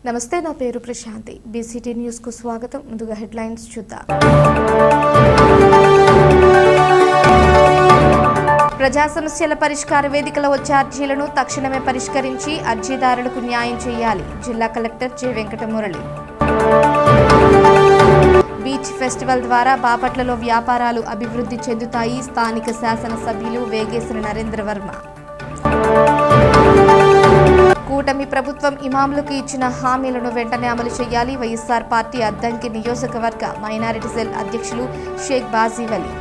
నమస్తే, నా పేరు ప్రశాంతి. బీసీటీ న్యూస్ కు స్వాగతం. ముందుగా హెడ్లైన్స్ చూద్దాం. ప్రజా సమస్యల పరిష్కార వేదికలో వచ్చే అర్జీలను తక్షణమే పరిష్కరించి అర్జీదారులకు న్యాయం చేయాలి. జిల్లా collector J Venkata Murali. Beach festival ద్వారా బాపట్లలో వ్యాపారాలు అభివృద్ధి చెందుతాయి. స్థానిక శాసనసభ్యులు వేగేశ్వర నరేంద్ర వర్మ. కూటమి ప్రభుత్వం ఇమాములకు ఇచ్చిన హామీలను వెంటనే అమలు చేయాలి. వైఎస్ఆర్ పార్టీ అద్దంకి నియోజకవర్గ మైనారిటీ సెల్ అధ్యక్షులు షేక్ బాజీ వలి.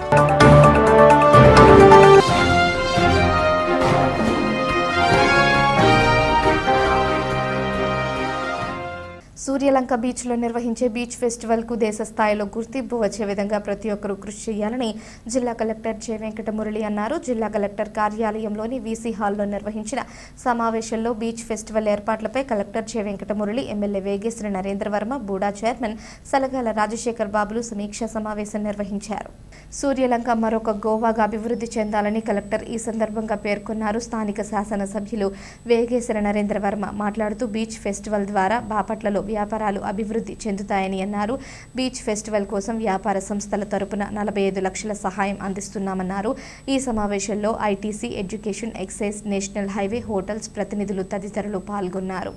సూర్యలంక బీచ్లో నిర్వహించే బీచ్ ఫెస్టివల్కు దేశ స్థాయిలో గుర్తింపు వచ్చే విధంగా ప్రతి ఒక్కరూ కృషి చేయాలని జిల్లా కలెక్టర్ జె వెంకటమురళి అన్నారు. జిల్లా కలెక్టర్ కార్యాలయంలోని వీసీ హాల్లో నిర్వహించిన సమావేశంలో బీచ్ ఫెస్టివల్ ఏర్పాట్లపై collector J Venkatamurali, MLA Vegeshwara Narendra Varma, BUDA chairman Salagala Rajasekhar బాబులు సమీక్షా సమావేశం నిర్వహించారు. సూర్యలంక మరొక గోవాగా అభివృద్ధి చెందాలని కలెక్టర్ ఈ సందర్భంగా పేర్కొన్నారు. స్థానిక శాసనసభ్యులు వేగేశ్వర నరేంద్ర వర్మ మాట్లాడుతూ బీచ్ ఫెస్టివల్ ద్వారా బాపట్లలో వ్యాపారాలు అభివృద్ధి చెందుతాయని అన్నారు. బీచ్ ఫెస్టివల్ కోసం వ్యాపార సంస్థల తరపున 45 లక్షల సహాయం అందిస్తున్నామన్నారు. ఈ సమావేశంలో ITC, education, excise, national highway, hotels ప్రతినిధులు తదితరులు పాల్గొన్నారు.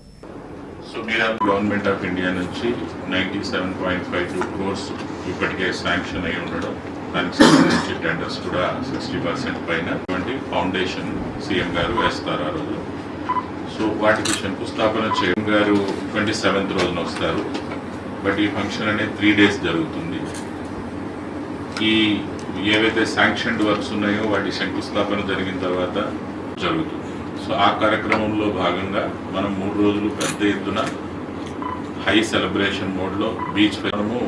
గవర్నమెంట్ ఆఫ్ ఇండియా నుంచి 97.52 క్రోర్స్ ఇప్పటికే శాంక్షన్ అయి ఉండడం, దానికి సంబంధించి టెండర్స్ కూడా 60% పైన ఫౌండేషన్ సీఎం గారు వేస్తారు ఆ రోజు. సో వాటికి శంకుస్థాపన సీఎం గారు 27th రోజున వస్తారు. బట్ ఈ ఫంక్షన్ అనేది 3 days జరుగుతుంది. ఈ ఏవైతే శాంక్షన్డ్ వర్క్స్ ఉన్నాయో వాటి శంకుస్థాపన జరిగిన తర్వాత జరుగుతుంది. సో ఆ కార్యక్రమంలో భాగంగా మనం 3 రోజులు పెద్ద ఎత్తున హై సెలబ్రేషన్ మోడ్లో బీచ్ మనము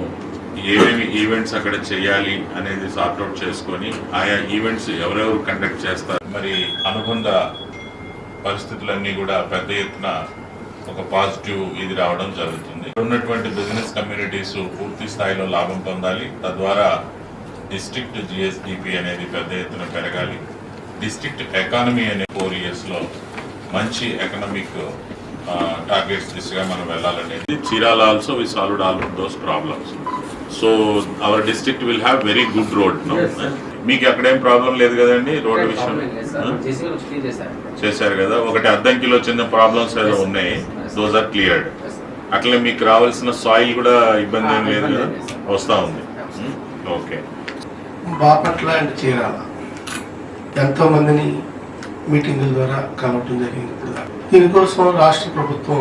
ఏమేమి ఈవెంట్స్ అక్కడ చేయాలి అనేది సార్ట్అవుట్ చేసుకొని ఆయా ఈవెంట్స్ ఎవరెవరు కండక్ట్ చేస్తారు, మరి అనుబంధ పరిస్థితులన్నీ కూడా పెద్ద ఎత్తున ఒక పాజిటివ్ ఇది రావడం జరుగుతుంది. ఉన్నటువంటి బిజినెస్ కమ్యూనిటీస్ పూర్తి స్థాయిలో లాభం పొందాలి. తద్వారా డిస్ట్రిక్ట్ జిఎస్డిపి అనేది పెద్ద ఎత్తున పెరగాలి. డిస్ట్రిక్ట్ ఎకానమీ అనే 4 years మంచి ఎకనామిక్ టార్గెట్స్ దిశగా మనం వెళ్ళాలనేది. Chirala also we solved all those problems. So our district will have very good road. మీకు అక్కడేం ప్రాబ్లం లేదు కదండి రోడ్డు విషయం? చేశారు కదా. ఒకటి అద్దంకిలో చిన్న ప్రాబ్లమ్స్ ఏదో ఉన్నాయి, దోస్ ఆర్ క్లియర్డ్. అట్లే మీకు రావాల్సిన సాయిల్ కూడా ఇబ్బంది ఏం లేదు కదా, వస్తూ ఉంది. ఓకే. బాపట్ల అండ్ చీరాల ఎంతో మందిని మీటింగుల ద్వారా కలవటం జరిగింది. దీనికోసం రాష్ట్ర ప్రభుత్వం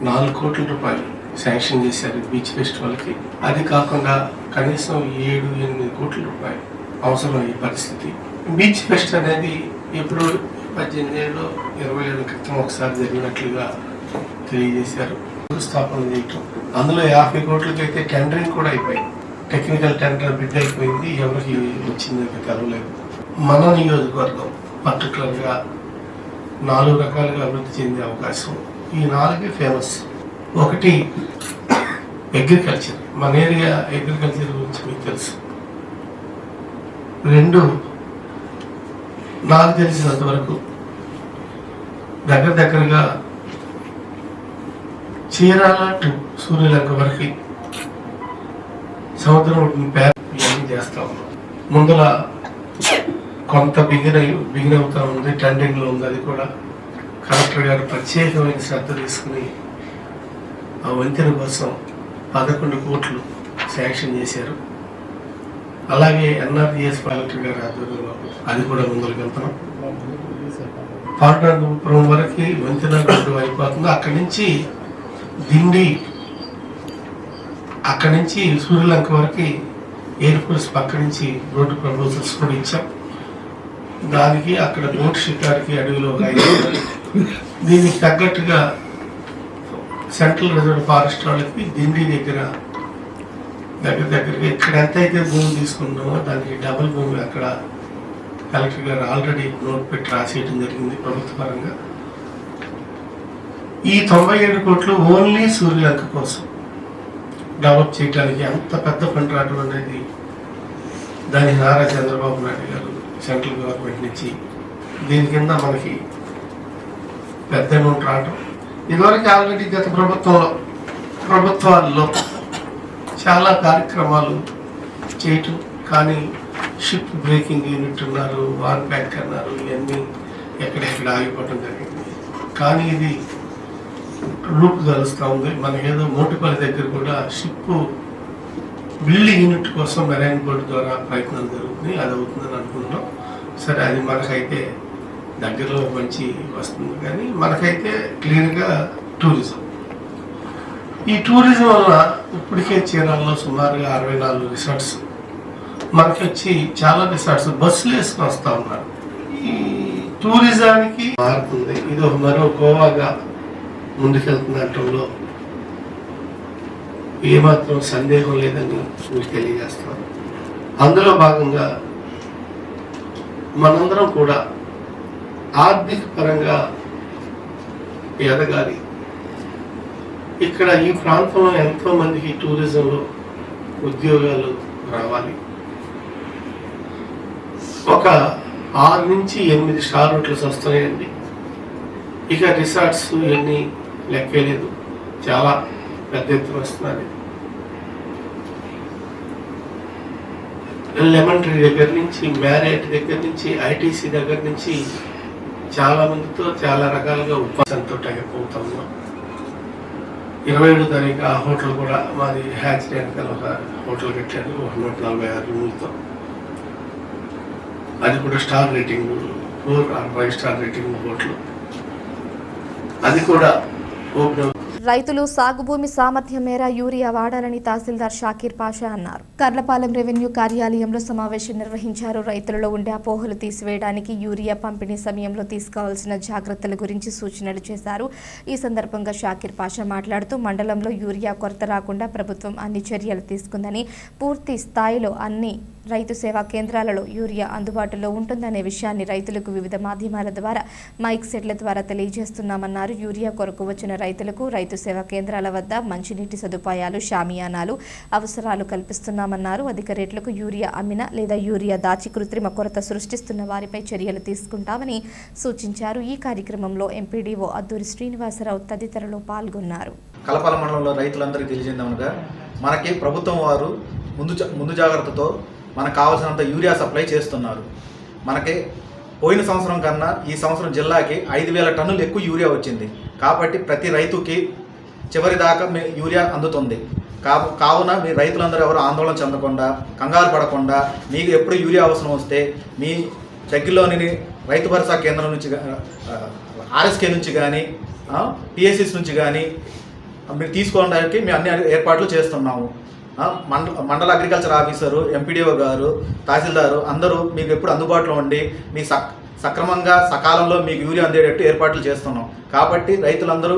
4 కోట్ల రూపాయలు శాంక్షన్ చేశారు బీచ్ ఫెస్టివల్కి. అది కాకుండా కనీసం 7-8 కోట్ల రూపాయలు అవసరం ఈ పరిస్థితి. బీచ్ ఫెస్ట్ అనేది ఎప్పుడు 18 ఏళ్ళు 20 ఏళ్ళ క్రితం ఒకసారి జరిగినట్లుగా తెలియజేశారు. స్థాపన చేయటం, అందులో 50 కోట్లకైతే టెండరింగ్ కూడా అయిపోయింది. టెక్నికల్ టెండర్ బిడ్ అయిపోయింది, ఎవరికి వచ్చిందని తెలవలేదు. మన నియోజకవర్గం పర్టికులర్గా 4 రకాలుగా అభివృద్ధి చెందే అవకాశం. ఈ 4 ఫేమస్. ఒకటి అగ్రికల్చర్. మన ఏరియా అగ్రికల్చర్ గురించి మీకు తెలుసు. 2, నాకు తెలిసినంత వరకు దగ్గరగా చీరాల టు సూర్యలంక వరకు సముద్రం ఇవన్నీ చేస్తా ఉన్నాం. ముందర కొంత బిగిన్ అవుతా ఉంది, టెండరింగ్లో ఉంది. అది కూడా కలెక్టర్ గారు ప్రత్యేకమైన శ్రద్ధ తీసుకుని ఆ వంతెన కోసం 11 కోట్లు శాంక్షన్ చేశారు. అలాగే ఎన్ఆర్డిఎస్ కలెక్టర్ గారు ఆధ్వర్యంలో అది కూడా ముందుకు వెళ్తున్నాం. పాండురంగపురం వరకు వంతెన రోడ్డు అయిపోతుంది. అక్కడి నుంచి దిండి, అక్కడి నుంచి సూర్యలంక వరకు ఎయిర్ ఫోర్స్ పక్క నుంచి రోడ్డు ప్రపోజల్స్ కూడా ఇచ్చాం. దానికి అక్కడ బోట్ షికార్కి అడవిలో దీనికి తగ్గట్టుగా సెంట్రల్ రిజర్వ్ ఫారెస్ట్ వాళ్ళకి దిండి దగ్గరగా ఇక్కడ ఎంత అయితే భూమి తీసుకున్నామో దానికి డబుల్ భూమి అక్కడ కలెక్టర్ గారు ఆల్రెడీ నోట్ పెట్టి రాసేయడం జరిగింది ప్రభుత్వ పరంగా. ఈ 97 కోట్లు ఓన్లీ సూర్యలంక కోసం డెవలప్ చేయడానికి అంత పెద్ద ఫండ్ రావడం అనేది దాని నారా చంద్రబాబు నాయుడు గారు సెంట్రల్ గవర్నమెంట్ నుంచి దీని కింద మనకి పెద్ద అమౌంట్ రావడం, ఇదివరకు ఆల్రెడీ గత ప్రభుత్వాల్లో చాలా కార్యక్రమాలు చేయటం, కానీ షిప్ బ్రేకింగ్ యూనిట్ ఉన్నారు, వార్ బ్యాంక్ అన్నారు, ఇవన్నీ ఎక్కడెక్కడ ఆగిపోవడం జరిగింది. కానీ ఇది రూపు కలుస్తూ ఉంది. మనకి ఏదో మోటుపల్లి దగ్గర కూడా షిప్ బిల్డింగ్ యూనిట్ కోసం మెరైన్ బోర్డు ద్వారా ప్రయత్నం జరుగుతుంది. అది అవుతుందని అనుకుంటున్నాం. సరే, అది మనకైతే దగ్గరలో మంచి వస్తుంది, కానీ మనకైతే క్లియర్గా టూరిజం. ఈ టూరిజం వల్ల ఇప్పటికే చీరాల్లో సుమారుగా 64 రిసార్ట్స్ మనకి వచ్చి, చాలా రిసార్ట్స్ బస్సులు వేసుకొని వస్తూ ఉన్నారు. ఈ టూరిజానికి మారుతుంది. ఇది ఒక మరో గోవాగా ముందుకెళ్తున్నట్లో ఏమాత్రం సందేహం లేదని మీకు తెలియజేస్తాను. అందులో భాగంగా మనందరం కూడా ఆర్థిక పరంగా ఎదగాలి. ఇక్కడ ఈ ప్రాంతంలో ఎంతో మందికి టూరిజంలో ఉద్యోగాలు రావాలి. ఒక 6 నుంచి 8 స్టార్ హోటల్స్ వస్తున్నాయండి. ఇక రిసార్ట్స్ ఇవన్నీ లెక్కలేదు, చాలా పెద్ద ఎత్తున వస్తున్నది. లెమన్ ట్రీ దగ్గర నుంచి, మ్యారేట్ దగ్గర నుంచి, ఐటీసీ దగ్గర నుంచి చాలా మందితో చాలా రకాలుగా ఉపాసంతో టైప్ అవుతున్నాం. 27వ తారీఖు ఆ హోటల్ కూడా మాది హ్యాచరీ వెనకాల ఒక హోటల్ కట్టాడు 146 రూములతో. అది కూడా star rating 4 or 5 star rating hotel. అది కూడా ఓపెన్. రైతులు సాగు భూమి సామర్థ్యం మేర యూరియా వాడాలని తహసీల్దార్ షాకీర్ పాషా అన్నారు. కర్లపాలెం రెవెన్యూ కార్యాలయంలో సమావేశం నిర్వహించారు. రైతులలో ఉండే అపోహలు తీసివేయడానికి యూరియా పంపిణీ సమయంలో తీసుకోవాల్సిన జాగ్రత్తల గురించి సూచనలు చేశారు. ఈ సందర్భంగా షాకీర్ పాషా మాట్లాడుతూ మండలంలో యూరియా కొరత రాకుండా ప్రభుత్వం అన్ని చర్యలు తీసుకుందని, పూర్తి స్థాయిలో అన్ని రైతు సేవా కేంద్రాలలో యూరియా అందుబాటులో ఉంటుందనే విషయాన్ని రైతులకు వివిధ మాధ్యమాల ద్వారా, మైక్ సెట్ల ద్వారా తెలియజేస్తున్నామన్నారు. యూరియా కొరకు వచ్చిన రైతులకు రైతు సేవా కేంద్రాల వద్ద మంచినీటి సదుపాయాలు, షామియానాలు అవసరాలు కల్పిస్తున్నామన్నారు. అధిక రేట్లకు యూరియా అమ్మిన లేదా యూరియా దాచి కృత్రిమ కొరత సృష్టిస్తున్న వారిపై చర్యలు తీసుకుంటామని సూచించారు. ఈ కార్యక్రమంలో ఎంపీడీఓ అద్దూరి శ్రీనివాసరావు తదితరులు పాల్గొన్నారు. కలపాల మండలంలో రైతులందరికీ తెలియజేద్దామనగా, మనకి ప్రభుత్వం వారు ముందు జాగ్రత్తతో మనకు కావాల్సినంత యూరియా సప్లై చేస్తున్నారు. మనకి పోయిన సంవత్సరం కన్నా ఈ సంవత్సరం జిల్లాకి 5,000 టన్నులు ఎక్కువ యూరియా వచ్చింది. కాబట్టి ప్రతి రైతుకి చివరి దాకా యూరియా అందుతుంది. కావున మీ రైతులందరూ ఎవరు ఆందోళన చెందకుండా, కంగారు పడకుండా, మీకు ఎప్పుడు యూరియా అవసరం వస్తే మీ దగ్గరలోని రైతు భరోసా కేంద్రం నుంచి, ఆర్ఎస్కే నుంచి కానీ, పిఎస్సిస్ నుంచి కానీ మీరు తీసుకోవడానికి మేము అన్ని ఏర్పాట్లు చేస్తున్నాము. మండల అగ్రికల్చర్ ఆఫీసరు, ఎంపీడీఓ గారు, తహసీల్దారు అందరూ మీకు ఎప్పుడు అందుబాటులో ఉండి మీ సక్రమంగా సకాలంలో మీకు యూరియా అందేటట్టు ఏర్పాట్లు చేస్తున్నాం. కాబట్టి రైతులందరూ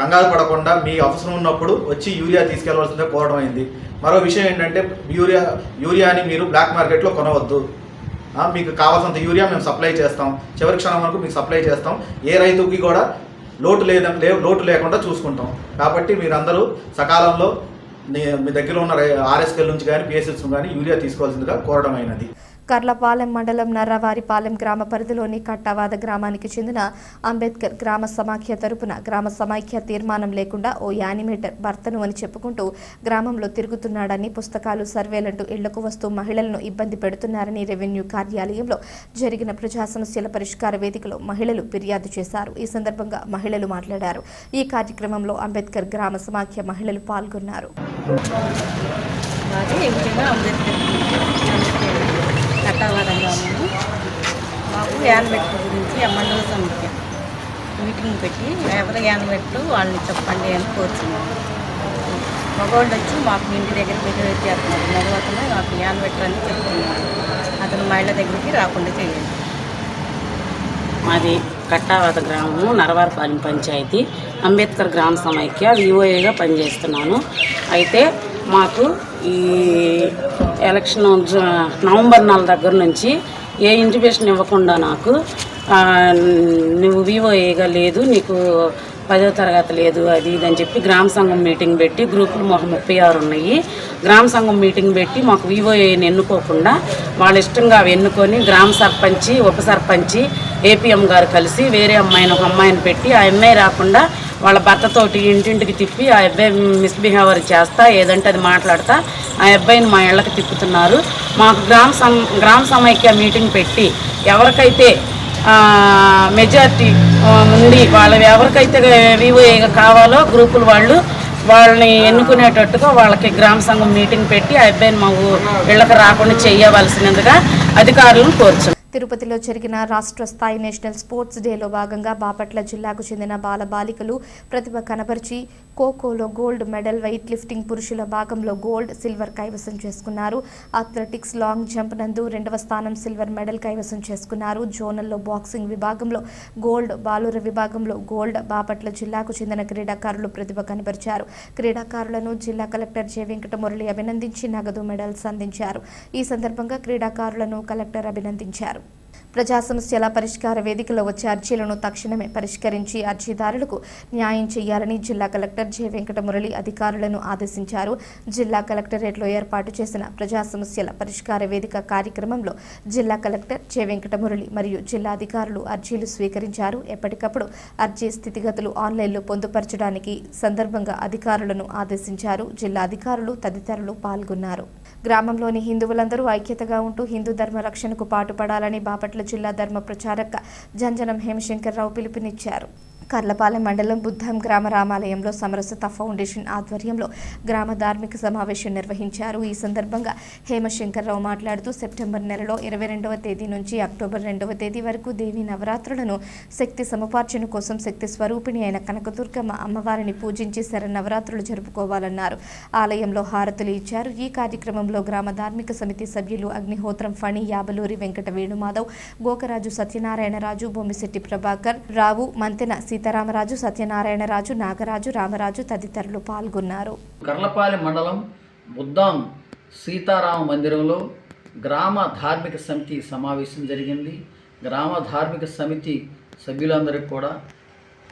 కంగారు పడకుండా మీ అవసరం ఉన్నప్పుడు వచ్చి యూరియా తీసుకెళ్లవలసిందే కోరడం అయింది. మరో విషయం ఏంటంటే, యూరియాని మీరు బ్లాక్ మార్కెట్లో కొనవద్దు. మీకు కావాల్సినంత యూరియా మేము సప్లై చేస్తాం. చివరి క్షణం వరకు మీకు సప్లై చేస్తాం. ఏ రైతుకి కూడా లోటు లేకుండా చూసుకుంటాం. కాబట్టి మీరందరూ సకాలంలో మీ దగ్గర ఉన్న ఆర్ఎస్కెల్ నుంచి కానీ, పిఎస్ఎస్ కానీ యూరియా తీసుకోవాల్సిందిగా కోరడం అయినది. కర్లపాలెం మండలం నర్రవారిపాలెం గ్రామ పరిధిలోని కట్టవాద గ్రామానికి చెందిన అంబేద్కర్ గ్రామ సమాఖ్య తరపున గ్రామ సమాఖ్య తీర్మానం లేకుండా ఓ యానిమేటర్ భర్తను అని చెప్పుకుంటూ గ్రామంలో తిరుగుతున్నాడని, పుస్తకాలు, సర్వేలంటూ ఇళ్లకు వస్తూ మహిళలను ఇబ్బంది పెడుతున్నారని రెవెన్యూ కార్యాలయంలో జరిగిన ప్రజా సమస్యల పరిష్కార వేదికలో మహిళలు ఫిర్యాదు చేశారు. ఈ సందర్భంగా మహిళలు మాట్లాడారు. ఈ కార్యక్రమంలో అంబేద్కర్ గ్రామ సమాఖ్య మహిళలు పాల్గొన్నారు. కట్టవారంగాము మాకు యాన్మెట్టు గురించి మండల సమితి మీటింగ్ పెట్టి ఎవరు యాన్మెట్టు వాళ్ళని చెప్పండి అని కోరుచున్నాము. మగవాళ్ళు వచ్చి మాకు ఇంటి దగ్గర డెలివరీ చేస్తున్నారు. మగవతను మాకు యాన్మెట్టు అని చెప్తున్నారు. అతను మహిళ దగ్గరికి రాకుండా చేయండి. మాది కట్టావాత గ్రామము, నరవారిపాలెం పంచాయతీ, అంబేద్కర్ గ్రామ సమైక్య విఓఏగా పనిచేస్తున్నాను. అయితే మాకు ఈ ఎలక్షన్ నవంబర్ 4 దగ్గర నుంచి ఏ ఇంటిమేషన్ ఇవ్వకుండా నాకు నువ్వు విఓఏగా లేదు, నీకు 10వ తరగతి లేదు, అది ఇది అని చెప్పి గ్రామ సంఘం మీటింగ్ పెట్టి, గ్రూపులు మాకు 36 ఉన్నాయి. గ్రామ సంఘం మీటింగ్ పెట్టి మాకు విఓఏని ఎన్నుకోకుండా వాళ్ళ ఇష్టంగా అవి ఎన్నుకొని గ్రామ సర్పంచి, ఉప సర్పంచి, ఏపీఎం గారు కలిసి వేరే అమ్మాయిని ఒక అమ్మాయిని పెట్టి ఆ అమ్మాయి రాకుండా వాళ్ళ భర్తతోటి ఇంటింటికి తిప్పి ఆ అబ్బాయి మిస్బిహేవియర్ చేస్తా ఏదంటే అది మాట్లాడతా ఆ అబ్బాయిని మా ఇళ్ళకి తిప్పుతున్నారు. మాకు గ్రామ సమైక్య మీటింగ్ పెట్టి ఎవరికైతే మెజారిటీ ఉండి ఎవరికైతే వివోఏగా కావాలో గ్రూపుల వాళ్ళని ఎన్నుకునేటట్టుగా వాళ్ళకి గ్రామ సంఘం మీటింగ్ పెట్టి ఆ అబ్బాయిని మా ఇళ్ళకి రాకుండా చేయవలసినదిగా అధికారులను కోరుచున్నాం. తిరుపతిలో జరిగిన రాష్ట్ర స్థాయి నేషనల్ స్పోర్ట్స్ డేలో భాగంగా బాపట్ల జిల్లాకు చెందిన బాలబాలికలు ప్రతిభ కనబర్చి ఖోఖోలో గోల్డ్ మెడల్, వెయిట్ లిఫ్టింగ్ పురుషుల భాగంలో గోల్డ్, సిల్వర్ కైవసం చేసుకున్నారు. అథ్లెటిక్స్ లాంగ్ జంప్ నందు 2వ స్థానం సిల్వర్ మెడల్ కైవసం చేసుకున్నారు. జోనల్లో బాక్సింగ్ విభాగంలో గోల్డ్, బాలుర విభాగంలో గోల్డ్ బాపట్ల జిల్లాకు చెందిన క్రీడాకారులు ప్రతిభ కనబరిచారు. క్రీడాకారులను జిల్లా కలెక్టర్ జె వెంకటమురళి అభినందించి నగదు మెడల్స్ అందించారు. ఈ సందర్భంగా క్రీడాకారులను కలెక్టర్ అభినందించారు. ప్రజా సమస్యల పరిష్కార వేదికలో వచ్చే అర్జీలను తక్షణమే పరిష్కరించి అర్జీదారులకు న్యాయం చేయాలని జిల్లా కలెక్టర్ జె వెంకటమురళి అధికారులను ఆదేశించారు. జిల్లా కలెక్టరేట్లో ఏర్పాటు చేసిన ప్రజా సమస్యల పరిష్కార వేదిక కార్యక్రమంలో జిల్లా కలెక్టర్ జె వెంకటమురళి మరియు జిల్లా అధికారులు అర్జీలు స్వీకరించారు. ఎప్పటికప్పుడు అర్జీ స్థితిగతులు ఆన్లైన్లో పొందుపరచడానికి సందర్భంగా అధికారులను ఆదేశించారు. జిల్లా అధికారులు తదితరులు పాల్గొన్నారు. గ్రామంలోని హిందువులందరూ ఐక్యతగా ఉంటూ హిందూ ధర్మ రక్షణకు పాటుపడాలని బాపట్ల జిల్లా ధర్మ ప్రచారక జంజనం హేమశంకర్రావు పిలుపునిచ్చారు. కర్లపాలెం మండలం బుద్ధం గ్రామ రామాలయంలో సమరసత ఫౌండేషన్ ఆధ్వర్యంలో గ్రామ ధార్మిక సమావేశం నిర్వహించారు. ఈ సందర్భంగా హేమశంకర్రావు మాట్లాడుతూ సెప్టెంబర్ నెలలో 22వ తేదీ నుంచి అక్టోబర్ 2వ తేదీ వరకు దేవీ నవరాత్రులను శక్తి సముపార్జన కోసం శక్తి స్వరూపిణి అయిన కనకదుర్గమ్మ అమ్మవారిని పూజించి శరన్నవరాత్రులు జరుపుకోవాలన్నారు. ఆలయంలో హారతులు ఇచ్చారు. ఈ కార్యక్రమంలో గ్రామ ధార్మిక సమితి సభ్యులు అగ్నిహోత్రం ఫణి, యాబలూరి వెంకట వేణుమాధవ్, గోకరాజు సత్యనారాయణరాజు, బొమ్మిశెట్టి ప్రభాకర్ రావు, మంతెన సీతారామరాజు, సత్యనారాయణరాజు, నాగరాజు, రామరాజు తదితరులు పాల్గొన్నారు. కర్లపాలెం మండలం బుద్దాం సీతారామ మందిరంలో గ్రామ ధార్మిక సమితి సమావేశం జరిగింది. గ్రామ ధార్మిక సమితి సభ్యులందరికీ కూడా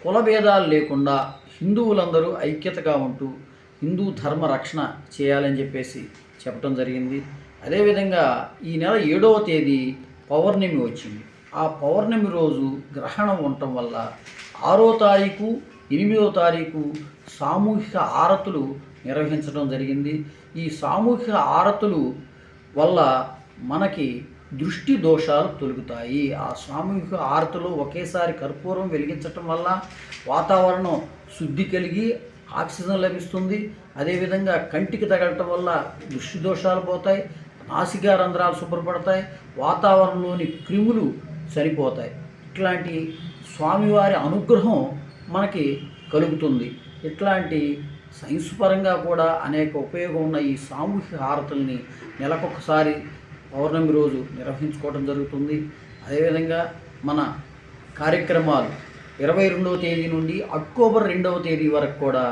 కుల భేదాలు లేకుండా హిందువులందరూ ఐక్యతగా ఉంటూ హిందూ ధర్మ రక్షణ చేయాలని చెప్పేసి చెప్పడం జరిగింది. అదేవిధంగా ఈ నెల 7వ తేదీ పౌర్ణమి వచ్చింది. ఆ పౌర్ణమి రోజు గ్రహణం ఉండటం వల్ల 6వ తారీఖు, 8వ తారీఖు సామూహిక ఆరతులు నిర్వహించడం జరిగింది. ఈ సామూహిక ఆరతులు వల్ల మనకి దృష్టి దోషాలు తొలగుతాయి. ఆ సామూహిక ఆరతులు ఒకేసారి కర్పూరం వెలిగించటం వల్ల వాతావరణం శుద్ధి కలిగి ఆక్సిజన్ లభిస్తుంది. అదేవిధంగా కంటికి తగలటం వల్ల దృష్టి దోషాలు పోతాయి, నాసికా రంధ్రాలు శుభ్రపడతాయి, వాతావరణంలోని క్రిములు చనిపోతాయి. ఇట్లాంటి స్వామివారి అనుగ్రహం మనకి కలుగుతుంది. ఇట్లాంటి సైన్స్ పరంగా కూడా అనేక ఉపయోగం ఉన్న ఈ సామూహిక హారతుల్ని నెలకొకసారి పౌర్ణమి రోజు నిర్వహించుకోవడం జరుగుతుంది. అదేవిధంగా మన కార్యక్రమాలు 22వ తేదీ నుండి అక్టోబర్ 2వ తేదీ వరకు కూడా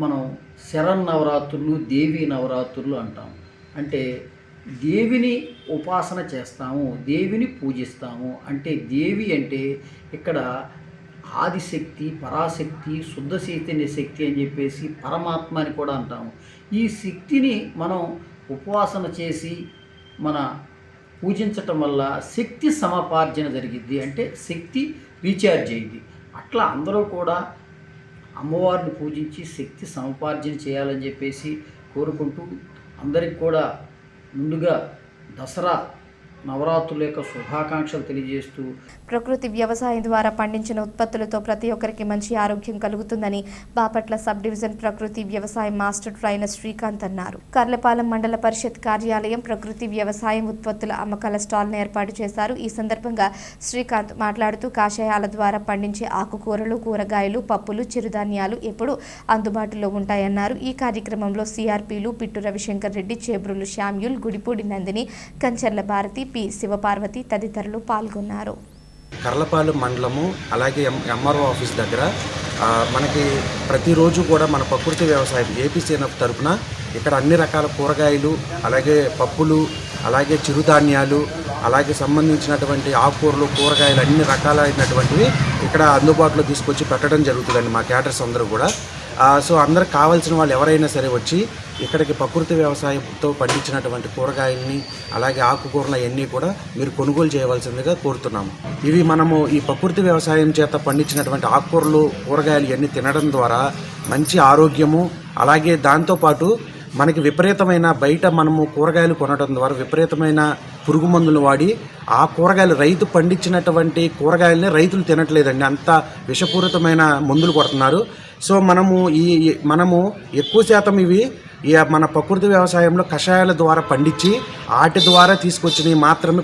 మనం శరన్నవరాత్రులు, దేవీ నవరాత్రులు అంటాం. అంటే దేవిని ఉపాసన చేస్తాము, దేవిని పూజిస్తాము. అంటే దేవి అంటే ఇక్కడ ఆదిశక్తి, పరాశక్తి, శుద్ధ చైతన్య శక్తి అని చెప్పేసి పరమాత్మ అని కూడా అంటాము. ఈ శక్తిని మనం ఉపవాసన చేసి మన పూజించటం వల్ల శక్తి సముపార్జన జరిగిద్ది. అంటే శక్తి రీఛార్జ్ అయ్యింది. అట్లా అందరూ కూడా అమ్మవారిని పూజించి శక్తి సముపార్జన చేయాలని చెప్పేసి కోరుకుంటూ అందరికి కూడా ముందుగా దసరా నవరాత్రుల యొక్క శుభాకాంక్షలు తెలియజేస్తూ ప్రకృతి వ్యవసాయం ద్వారా పండించిన ఉత్పత్తులతో ప్రతి ఒక్కరికి మంచి ఆరోగ్యం కలుగుతుందని బాపట్ల సబ్ డివిజన్ ప్రకృతి వ్యవసాయం మాస్టర్ ట్రైనర్ శ్రీకాంత్ అన్నారు. కర్లపాలెం మండల పరిషత్ కార్యాలయం ప్రకృతి వ్యవసాయం ఉత్పత్తుల అమ్మకాల స్టాల్ను ఏర్పాటు చేశారు. ఈ సందర్భంగా శ్రీకాంత్ మాట్లాడుతూ కాషాయాల ద్వారా పండించే ఆకుకూరలు, కూరగాయలు, పప్పులు, చిరుధాన్యాలు ఎప్పుడూ అందుబాటులో ఉంటాయన్నారు. ఈ కార్యక్రమంలో సిఆర్పీలు పిట్టు రవిశంకర్ రెడ్డి, చేబ్రులు శామ్యూల్, గుడిపూడి నందిని, కంచర్ల భారతి, పి శివపార్వతి తదితరులు పాల్గొన్నారు. కర్లపాలెం మండలము అలాగే ఎంఆర్ఓ ఆఫీస్ దగ్గర మనకి ప్రతిరోజు కూడా మన ప్రకృతి వ్యవసాయం ఏపీసీఎన్ఎఫ్ తరఫున ఇక్కడ అన్ని రకాల కూరగాయలు, అలాగే పప్పులు, అలాగే చిరుధాన్యాలు, అలాగే సంబంధించినటువంటి ఆకుకూరలు, కూరగాయలు అన్ని రకాలైనటువంటివి ఇక్కడ అందుబాటులో తీసుకొచ్చి పెట్టడం జరుగుతుందండి మా క్యాటర్స్ అందరూ కూడా. సో అందరికి కావాల్సిన వాళ్ళు ఎవరైనా సరే వచ్చి ఇక్కడికి ప్రకృతి వ్యవసాయంతో పండించినటువంటి కూరగాయలని అలాగే ఆకుకూరలు అవన్నీ కూడా మీరు కొనుగోలు చేయవలసిందిగా కోరుతున్నాము. ఇవి మనము ఈ ప్రకృతి వ్యవసాయం చేత పండించినటువంటి ఆకుకూరలు కూరగాయలు ఇవన్నీ తినడం ద్వారా మంచి ఆరోగ్యము, అలాగే దాంతోపాటు మనకి విపరీతమైన బయట మనము కూరగాయలు కొనడం ద్వారా విపరీతమైన పురుగు మందులు వాడి ఆ కూరగాయలు రైతు పండించినటువంటి కూరగాయలని రైతులు తినట్లేదండి, అంత విషపూరితమైన మందులు కొడుతున్నారు. సో మనము ఎక్కువ శాతం ఇవి మన ప్రకృతి వ్యవసాయంలో కషాయాల ద్వారా పండించి వాటి ద్వారా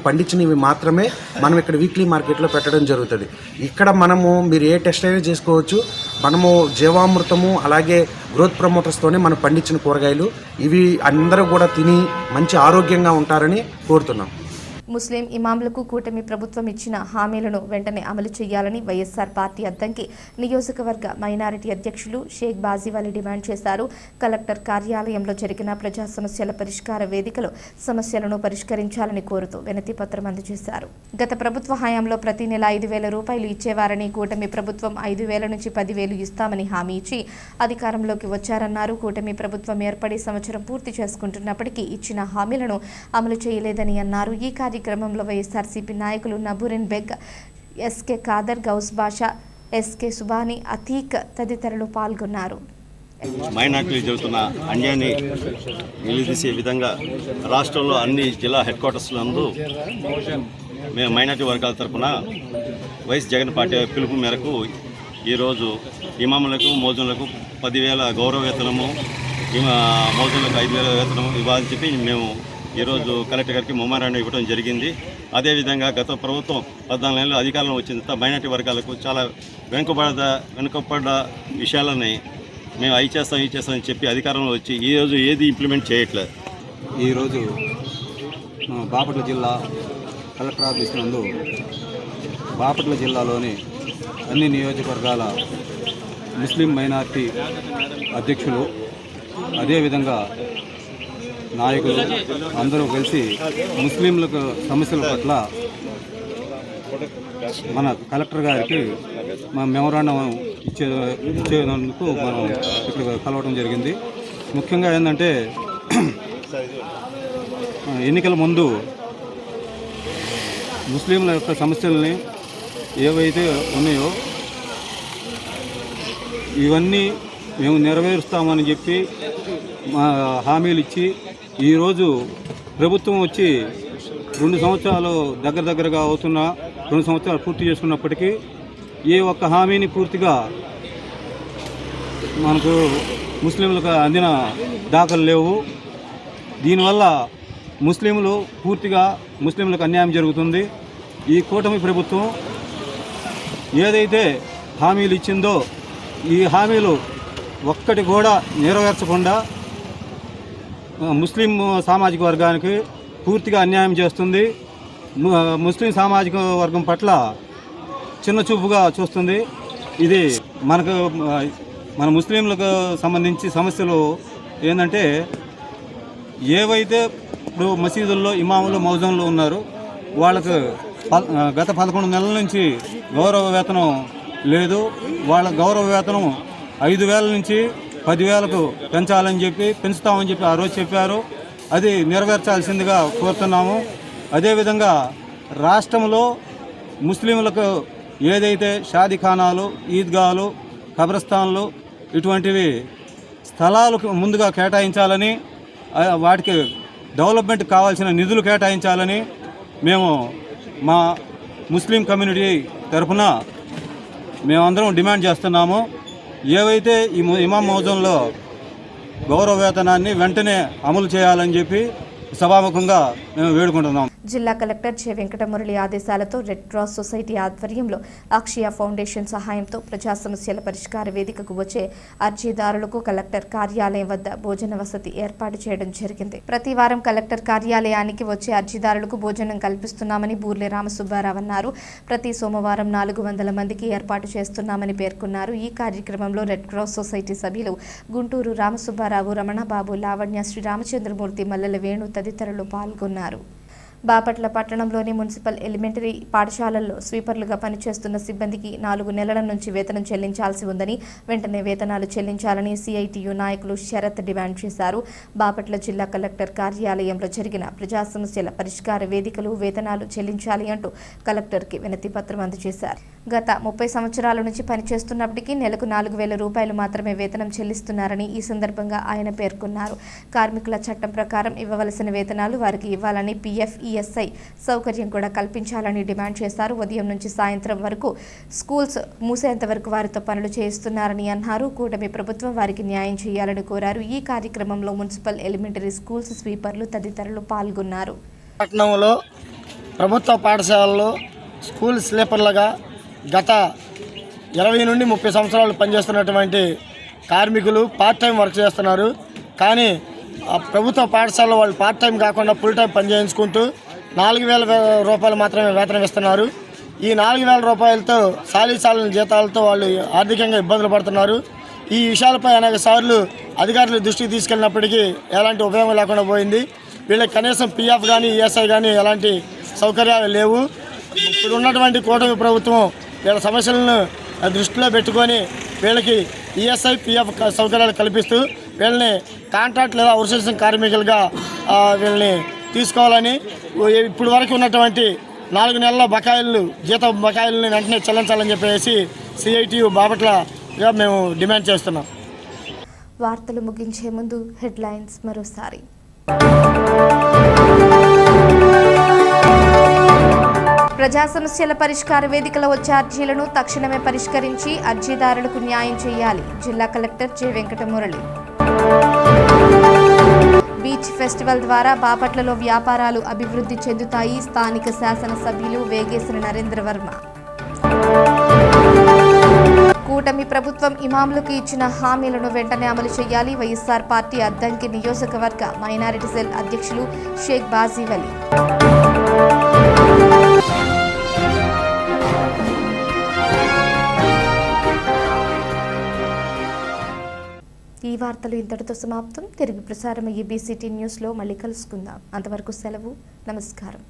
పండించినవి మాత్రమే మనం ఇక్కడ వీక్లీ మార్కెట్లో పెట్టడం జరుగుతుంది. ఇక్కడ మీరు ఏ టెస్ట్ అయినా చేసుకోవచ్చు. మనము జీవామృతము అలాగే గ్రోత్ ప్రమోటర్స్తోనే మనం పండించిన కూరగాయలు ఇవి అందరూ కూడా తిని మంచి ఆరోగ్యంగా ఉంటారని కోరుతున్నాం. ముస్లిం ఇమాంలకు కూటమి ప్రభుత్వం ఇచ్చిన హామీలను వెంటనే అమలు చేయాలని వైఎస్ఆర్ పార్టీ అద్దంకి నియోజకవర్గ మైనారిటీ అధ్యక్షులు షేక్ బాజీవాలి డిమాండ్ చేశారు. కలెక్టర్ కార్యాలయంలో జరిగిన ప్రజా సమస్యల పరిష్కార వేదికలో సమస్యలను పరిష్కరించాలని కోరుతూ వినతి పత్రం అందజేశారు. గత ప్రభుత్వ హయాంలో ప్రతి నెల 5,000 రూపాయలు ఇచ్చేవారని, కూటమి ప్రభుత్వం 5,000 నుంచి 10,000 ఇస్తామని హామీ ఇచ్చి అధికారంలోకి వచ్చారన్నారు. కూటమి ప్రభుత్వం ఏర్పడి సంవత్సరం పూర్తి చేసుకుంటున్నప్పటికీ ఇచ్చిన హామీలను అమలు చేయలేదని అన్నారు. ఈ కార్యక్రమంలో వైఎస్ఆర్సీపీ నాయకులు నబూరిన్ బెగ్, ఎస్కే ఖాదర్, గౌస్ బాషా, ఎస్కే సుబాని, అతీక్ తదితరులు పాల్గొన్నారు. మైనార్టీలు జరుగుతున్న అన్యాయాన్ని నిలదీసే విధంగా రాష్ట్రంలో అన్ని జిల్లా హెడ్ క్వార్టర్స్లందు మేము మైనార్టీ వర్గాల తరఫున వైఎస్ జగన్ పార్టీ పిలుపు మేరకు ఈరోజు ఇమాములకు మోజులకు 10,000 గౌరవ వేతనము, మోజులకు 5,000 వేతనము ఇవ్వాలని చెప్పి మేము ఈరోజు కలెక్టర్ గారికి మెమోరాండం ఇవ్వడం జరిగింది. అదేవిధంగా గత ప్రభుత్వం 14 నెలలు అధికారంలో వచ్చిన తర్వాత మైనార్టీ వర్గాలకు చాలా వెనుకబడ్డ విషయాలని మేము అవి చేస్తామని చెప్పి అధికారంలో వచ్చి ఈరోజు ఏది ఇంప్లిమెంట్ చేయట్లేదు. ఈరోజు బాపట్ల జిల్లా కలెక్టర్ ఆఫీస్ నందు బాపట్ల జిల్లాలోని అన్ని నియోజకవర్గాల ముస్లిం మైనార్టీ అధ్యక్షులు, అదేవిధంగా నాయకులు అందరూ కలిసి ముస్లింలకు సమస్యల పట్ల మన కలెక్టర్ గారికి మెమోరాండం ఇచ్చేందుకు మనం ఇక్కడ కలవడం జరిగింది. ముఖ్యంగా ఏంటంటే ఎన్నికల ముందు ముస్లింల యొక్క సమస్యల్ని ఏవైతే ఉన్నాయో ఇవన్నీ మేము నెరవేరుస్తామని చెప్పి మా హామీలు ఇచ్చి ఈరోజు ప్రభుత్వం వచ్చి 2 సంవత్సరాలు దగ్గరగా అవుతున్న 2 సంవత్సరాలు పూర్తి చేసుకున్నప్పటికీ ఏ ఒక్క హామీని పూర్తిగా మనకు ముస్లింలకు అందిన దాఖలు లేవు. దీనివల్ల ముస్లింలకు అన్యాయం జరుగుతుంది. ఈ కూటమి ప్రభుత్వం ఏదైతే హామీలు ఇచ్చిందో ఈ హామీలు ఒక్కటి కూడా నెరవేర్చకుండా ముస్లిం సామాజిక వర్గానికి పూర్తిగా అన్యాయం చేస్తుంది. ముస్లిం సామాజిక వర్గం పట్ల చిన్న చూపుగా చూస్తుంది. ఇది మన ముస్లింలకు సంబంధించి సమస్యలు ఏంటంటే ఏవైతే ఇప్పుడు మసీదుల్లో ఇమాములు మౌజంలో ఉన్నారో వాళ్ళకు గత 11 నెలల నుంచి గౌరవ వేతనం లేదు. వాళ్ళ గౌరవ వేతనం 5,000 నుంచి 10,000కు పెంచుతామని చెప్పి ఆ రోజు చెప్పారు. అది నెరవేర్చాల్సిందిగా కోరుతున్నాము. అదేవిధంగా రాష్ట్రంలో ముస్లింలకు ఏదైతే షాదీఖానాలు, ఈద్గాలు, కబ్రస్థాన్లు ఇటువంటివి స్థలాలకు ముందుగా కేటాయించాలని, వాటికి డెవలప్మెంట్ కావాల్సిన నిధులు కేటాయించాలని మేము మా ముస్లిం కమ్యూనిటీ తరఫున మేమందరం డిమాండ్ చేస్తున్నాము. ఏవైతే ఈ ఇమాం మౌజంలో గౌరవ వేతనాన్ని వెంటనే అమలు చేయాలని చెప్పి సభాముఖంగా మేము వేడుకుంటున్నాం. జిల్లా కలెక్టర్ జె వెంకటమురళి ఆదేశాలతో రెడ్ క్రాస్ సొసైటీ ఆధ్వర్యంలో అక్షయ ఫౌండేషన్ సహాయంతో ప్రజా సమస్యల పరిష్కార వేదికకు వచ్చే అర్జీదారులకు కలెక్టర్ కార్యాలయం వద్ద భోజన వసతి ఏర్పాటు చేయడం జరిగింది. ప్రతి వారం కలెక్టర్ కార్యాలయానికి వచ్చే అర్జీదారులకు భోజనం కల్పిస్తున్నామని బూర్లే రామసుబ్బారావు అన్నారు. ప్రతి సోమవారం 400 మందికి ఏర్పాటు చేస్తున్నామని పేర్కొన్నారు. ఈ కార్యక్రమంలో రెడ్ క్రాస్ సొసైటీ సభ్యులు గుంటూరు రామసుబ్బారావు, రమణబాబు, లావణ్య, శ్రీ రామచంద్రమూర్తి, మల్లెల వేణు తదితరులు పాల్గొన్నారు. బాపట్ల పట్టణంలోని మున్సిపల్ ఎలిమెంటరీ పాఠశాలల్లో స్వీపర్లుగా పనిచేస్తున్న సిబ్బందికి 4 నెలల నుంచి వేతనం చెల్లించాల్సి ఉందని, వెంటనే వేతనాలు చెల్లించాలని సిఐటియు నాయకులు శరత్ డిమాండ్ చేశారు. బాపట్ల జిల్లా కలెక్టర్ కార్యాలయంలో జరిగిన ప్రజా సమస్యల పరిష్కార వేదికలు వేతనాలు చెల్లించాలి అంటూ కలెక్టర్కి వినతి పత్రం అందజేశారు. గత 30 సంవత్సరాల నుంచి పనిచేస్తున్నప్పటికీ నెలకు 4,000 రూపాయలు మాత్రమే వేతనం చెల్లిస్తున్నారని ఈ సందర్భంగా ఆయన పేర్కొన్నారు. కార్మికుల చట్టం ప్రకారం ఇవ్వవలసిన వేతనాలు వారికి ఇవ్వాలని, పిఎఫ్, ఈఎస్ఐ సౌకర్యం కూడా కల్పించాలని డిమాండ్ చేశారు. ఉదయం నుంచి సాయంత్రం వరకు స్కూల్స్ మూసేంత వరకు వారితో పనులు చేయిస్తున్నారని అన్నారు. కూటమి ప్రభుత్వం వారికి న్యాయం చేయాలని కోరారు. ఈ కార్యక్రమంలో మున్సిపల్ ఎలిమెంటరీ స్కూల్స్ స్వీపర్లు తదితరులు పాల్గొన్నారు. పట్టణంలో ప్రభుత్వ పాఠశాలల్లో స్కూల్ స్లీపర్లుగా గత 20 నుండి 30 సంవత్సరాలు పనిచేస్తున్నటువంటి కార్మికులు పార్ట్ టైం వర్క్ చేస్తున్నారు. కానీ ప్రభుత్వ పాఠశాలలో వాళ్ళు పార్ట్ టైం కాకుండా ఫుల్ టైం పని చేయించుకుంటూ 4,000 రూపాయలు మాత్రమే వేతనం ఇస్తున్నారు. ఈ 4,000 రూపాయలతో సాలీసాలిన జీతాలతో వాళ్ళు ఆర్థికంగా ఇబ్బందులు పడుతున్నారు. ఈ విషయాలపై అనేక సార్లు అధికారులు దృష్టికి తీసుకెళ్ళినప్పటికీ ఎలాంటి ఉపయోగం లేకుండా పోయింది. వీళ్ళకి కనీసం పిఎఫ్ కానీ ఈఎస్ఐ కానీ ఎలాంటి సౌకర్యాలు లేవు. ఇప్పుడు ఉన్నటువంటి కూటమి ప్రభుత్వం వీళ్ళ సమస్యలను దృష్టిలో పెట్టుకొని వీళ్ళకి ఈఎస్ఐ, పిఎఫ్ సౌకర్యాలు కల్పిస్తూ వీళ్ళని కాంట్రాక్ట్ లేదా అవుట్సోర్సింగ్ కార్మికులుగా వీళ్ళని తీసుకోవాలని, ఇప్పుడు వరకు ఉన్నటువంటి 4 నెలల జీత బకాయిలను వెంటనే చెల్లించాలని చెప్పేసి సిఐటియు బాపట్లగా మేము డిమాండ్ చేస్తున్నాం. వార్తలు ముగించే ముందు హెడ్లైన్స్ మరోసారి. ప్రజా సమస్యల పరిష్కార వేదికలో వచ్చే అర్జీలను తక్షణమే పరిష్కరించి అర్జీదారులకు న్యాయం చేయాలి. జిల్లా collector J Venkata Murali. Beach festival ద్వారా బాపట్లలో వ్యాపారాలు అభివృద్ధి చెందుతాయి. స్థానిక శాసనసభ్యులు వేగేశ్వర నరేంద్ర వర్మ. కూటమి ప్రభుత్వం ఇమాములకు ఇచ్చిన హామీలను వెంటనే అమలు చేయాలి. వైఎస్ఆర్ పార్టీ అద్దంకి నియోజకవర్గ మైనారిటీ సెల్ అధ్యక్షులు షేక్ బాజీవలి. ఈ వార్తలు ఇంతటితో సమాప్తం. తిరిగి ప్రసారం అయ్యే బీసీటీ న్యూస్లో మళ్ళీ కలుసుకుందాం. అంతవరకు సెలవు. నమస్కారం.